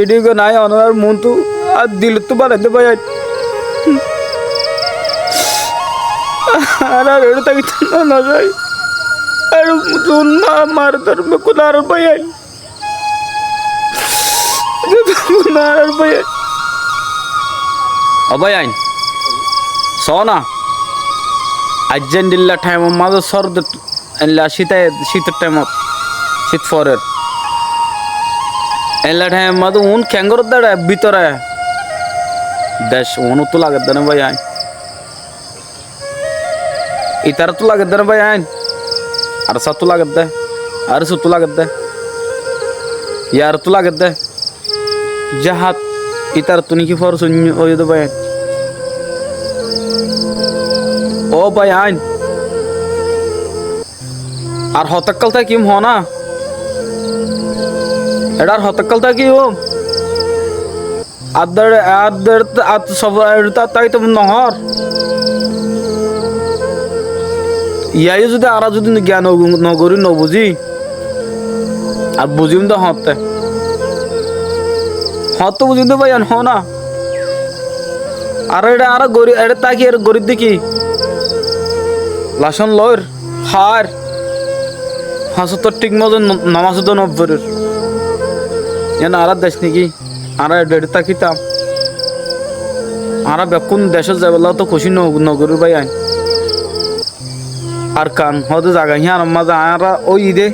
video নাই honour মন তো আর দিল তো বাড়াইতে ভাই আর এড়ে তাকে না যাই আর না মার ধরবে কোনার ভাই কোনার ভাই অবাই আইন সোনা আজেন্ডিল্লা টাইম মাঝে সর্দ শীতের টাইমত শীত ফরের এলা টাইম মাঝে উন ক্যাঙ্গর দাঁড়ায় ভিতরে দেশ উনও তো লাগে দেন ভাই আইন ইতারা তো লাগে দেন ভাই আইন আর সা তো লাগে দে আর সু তো লাগে দে ইয়ার তো লাগে দে জাহাত ইতার তুনি কি ফর শুন ওই দে ভাই ও ভাই আইন আর হতকাল থাকি হ না এটার হতকাল থাকি ও আদার আদার আত সব তাই তো নহর ইয়াই যদি আর যদি জ্ঞান নগরী নবুঝি আর বুঝিম তো হতে হত বুঝিম তো ভাই হ না আর এটা আর গরিব এটা তাকি আর গরিব দেখি লাসন লয়ের হার হাসো তো ঠিক মতো নামাজ তো নব্বরের এন আর দেশ নাকি আর এটা তাকিতাম আর বেকুন দেশে যাবেলা তো খুশি নগরীর ভাই আইন আর কান হতে জায়গা হিয়ার মাঝে আর ওই দে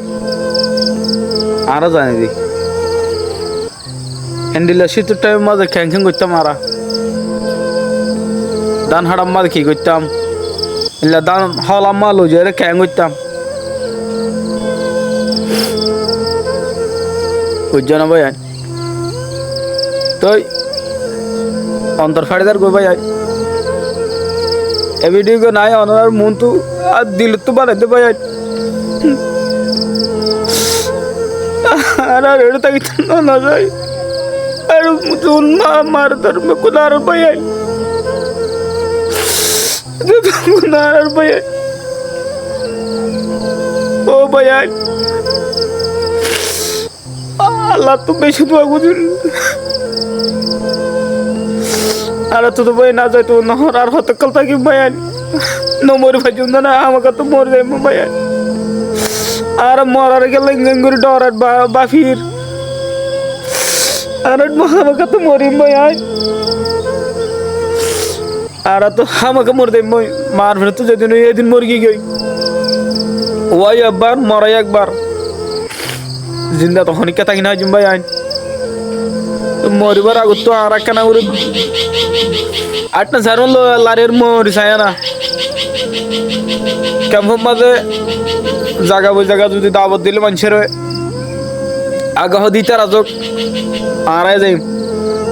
আর জানি দি হ্যান্ডিলা শীতের টাইম মাঝে খ্যাং খ্যাং করতাম আর দান হাড়াম মাঝে কি করতাম এলা দান হলাম মা লুজে খ্যাং করতাম বুঝছো না ভাই তো অন্তর ফাড়িদার গো ভাই এ ভিডিও নাই অনার মন তো আর দিল তো বাড়াইতে ভাই আর এড়ে তাকে না যাই আর না মার ধরবে কোনার ভাই কোনার ভাই ও ভাই আল্লাহ তো বেশি দোয়া বুঝুন আর তো ভাই না যাই তো নহর আর হতকাল থাকি ভাই নমরি ভাই না আমাকে তো মরে যাই ভাই আর মরার গেলে গঙ্গুরি ডরার বাফির আর আমাকে তো মরি ভাই আর তো আমাকে মরে দেয় মার ফেলে তো যেদিন এদিন মরে গিয়ে ওয়াই একবার মরাই একবার জিন্দা তখন কে থাকি না ভাই আইন মরিবার আগত তো আর কেনা করে আট না সার লারের মরি চাই না ক্যাম্পের মাঝে জায়গা বই জায়গা যদি দাবত দিলে মানুষের আগাহ দিতে রাজক আড়াই যাইম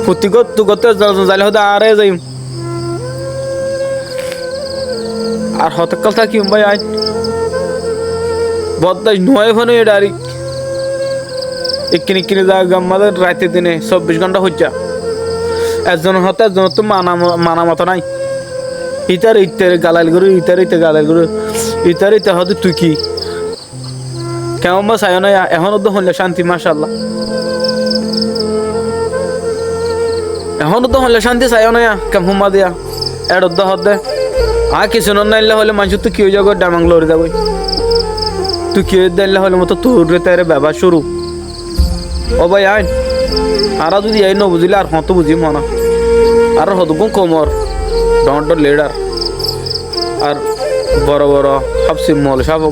ফুর্তি করতে করতে যাইলে হতে আড়াই যাইম আর হতকাল থাকি ভাই আইন বদাস নয় ফোনে ডারি এখানে কিনে জায়গা আমাদের রাতে দিনে 24 ঘন্টা হচ্ছে একজনের হতে একজনের তো মানা মতো নাই ইতার ইতারে গালাল গরু ইতার ইতে গালাল গরু ইতার ইতে হতে তুই কি কেমন বা চাই না এখনো তো হলে শান্তি মাশাল্লাহ এখনো তো হলে শান্তি চাই না কেমন মা দিয়া এর হতে আর কিছু নাইলে হলে মানুষ তো কি হয়ে যাবো ডামাং লড়ে যাবো তুই কি দিলে হলে মতো তোর তারে ব্যবহার শুরু ও ভাই আইন আর যদি এই বুঝিলে আর হতো বুঝিম না আর হতগুন কমর ডর লিডার আর বড় বড় সবসি মল সব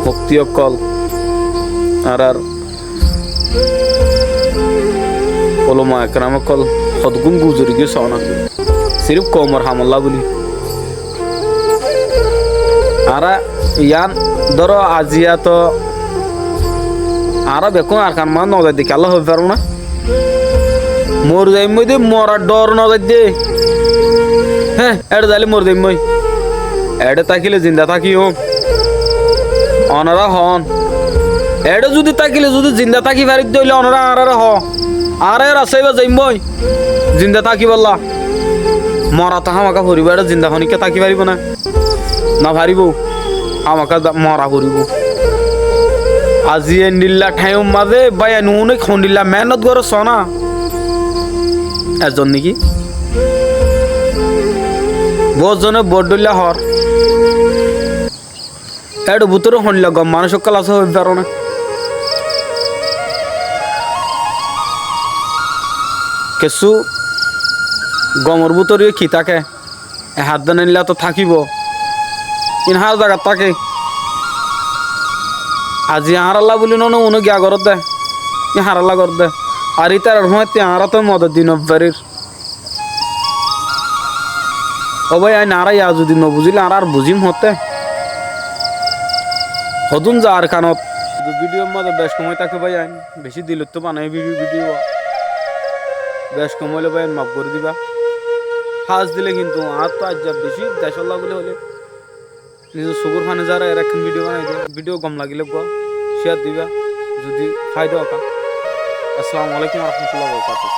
ভক্তি অকল আর ওলমা একরাম অকল হতগুন গুজরি গিয়ে সনা সিরিফ কমর হামল্লা বলি আর ইয়ান ধরো আজিয়া তো আর বেকুন আর কান মা নজর দিকে আল্লাহ হবে পারবো না মর যাই মই দে মরার ডর নজর দে হ্যাঁ এটা যাইলে মর যাই মই এটা তাকিলে জিন্দা থাকি অনারা হন এটা যদি তাকিলে যদি জিন্দা থাকি পারি দিলে অনারা আর হ আর রাসাইবা যাই মই জিন্দা থাকি বললা মরা তো আমাকে ভরিব এটা জিন্দা খনিকে থাকি পারিব না না পারিব আমাকে মরা ভরিব আজি নীলা ঠাইও মাঝে বাই নুনে খন্ডিলা মেহনত গর সনা এজন নাকি বহুজনে বড়ডুল্লা হর এডু বুতরে হন্ডিলা গম মানুষ কাল আছে হইতে পারো না কিছু গমর বুতরে কি থাকে হাত দান নিলা তো থাকিব ইন হার জায়গা থাকে আজি হারাল্লা বলি নো উনো গিয়া ঘরত দে ই হারাল্লা ঘর দে আর ইতার সময় তে হারা তো মদত দিন বাড়ির ও ভাই আই নারাই আজ যদি নবুঝিলে আর বুঝিম হতে হদুন যা আর কানত ভিডিওর মধ্যে বেশ সময় থাকে ভাই আইন বেশি দিল তো বানাই ভিডিও বেশ কম হলে ভাই মাফ করে দিবা ফাঁস দিলে কিন্তু আর তো আজ বেশি দেশাল্লাহ বলে হলে নিজের সুগুর ফানে যারা এরকম ভিডিও বানাই দেয় ভিডিও কম লাগিলে শেয়ার দিবা যদি ফায়দা হোক আসসালামু আলাইকুম রহমতুল্লাহ বরকাতুহু